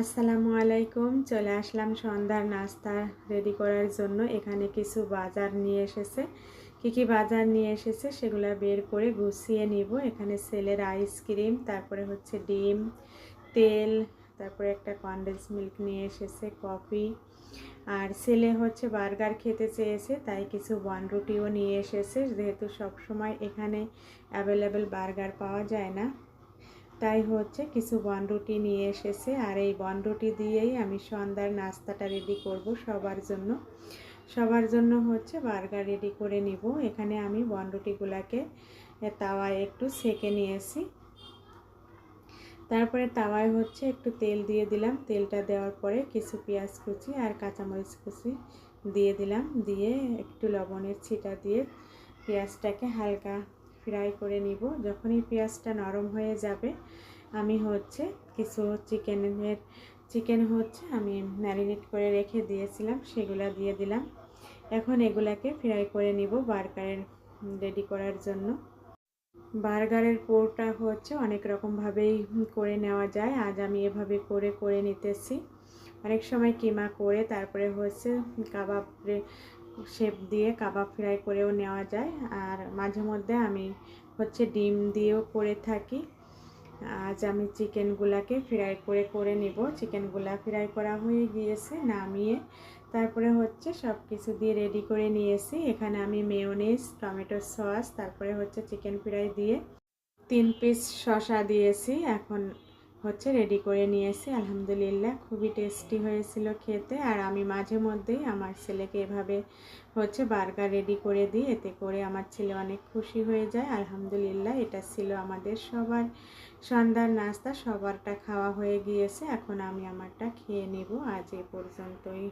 আসসালামু আলাইকুম। চলে আসলাম সন্ধ্যার নাস্তা রেডি করার জন্য। এখানে কিছু বাজার নিয়ে এসেছে। কি বাজার নিয়ে এসেছে সেগুলো বের করে গুছিয়ে নিব। এখানে ছেলের আইসক্রিম, তারপরে হচ্ছে ডিম, তেল, তারপরে একটা কনডেন্স মিল্ক নিয়ে এসেছে, কফি। আর ছেলে হচ্ছে বার্গার খেতে চেয়েছে, তাই কিছু বনরুটিও নিয়ে এসেছে। যেহেতু সব সময় এখানে অ্যাভেলেবেল বার্গার পাওয়া যায় না, তাই হচ্ছে কিছু বনরুটি নিয়ে এসেছে। আর এই বনরুটি দিয়েই আমি সন্ধ্যার নাস্তাটা রেডি করব সবার জন্য হচ্ছে বার্গার রেডি করে নিব। এখানে আমি বনরুটিগুলোকে তাওয়ায় একটু সেকে নিয়েছি। তারপরে তাওয়ায় হচ্ছে একটু তেল দিয়ে দিলাম। তেলটা দেওয়ার পরে কিছু পেঁয়াজ কুচি আর কাঁচামরিচ কুচি দিয়ে দিলাম। দিয়ে একটু লবণের ছিটা দিয়ে পেঁয়াজটাকে হালকা ফ্রাই করে নিব। যখনই পেঁয়াজটা নরম হয়ে যাবে, আমি হচ্ছে কিছু চিকেন হচ্ছে আমি ম্যারিনেট করে রেখে দিয়েছিলাম, সেগুলো দিয়ে দিলাম। এখন এগুলাকে ফ্রাই করে নিব বার্গারের রেডি করার জন্য। বার্গারের পোরটা হচ্ছে অনেক রকমভাবেই করে নেওয়া যায়। আজ আমি এভাবে করে নিতেছি। অনেক সময় কিমা করে তারপরে হচ্ছে কাবাব শেপ দিয়ে কাবাব ফ্রাই করেও নেওয়া যায়। আর মাঝে মধ্যে আমি হচ্ছে ডিম দিয়েও করে থাকি। আজ আমি চিকেনগুলাকে ফ্রাই করে নিব। চিকেনগুলা ফ্রাই করা হয়ে গিয়েছে, নামিয়ে তারপরে হচ্ছে সব কিছু দিয়ে রেডি করে নিয়েছি। এখানে আমি মেয়োনিজ, টমেটো সস, তারপরে হচ্ছে চিকেন ফ্রাই দিয়ে 3 পিস শসা দিয়েছি। এখন হচ্ছে রেডি করে নিয়েছি। আলহামদুলিল্লাহ খুবই টেস্টি হয়েছিল খেতে। আর আমি মাঝে মধ্যেই আমার ছেলেকে এভাবে হচ্ছে বার্গার রেডি করে দিই, এতে করে আমার ছেলে অনেক খুশি হয়ে যায়। আলহামদুলিল্লাহ, এটা ছিল আমাদের সবার সন্ধ্যার নাস্তা। সবারটা খাওয়া হয়ে গিয়েছে, এখন আমি আমারটা খেয়ে নেব। আজ এ পর্যন্তই।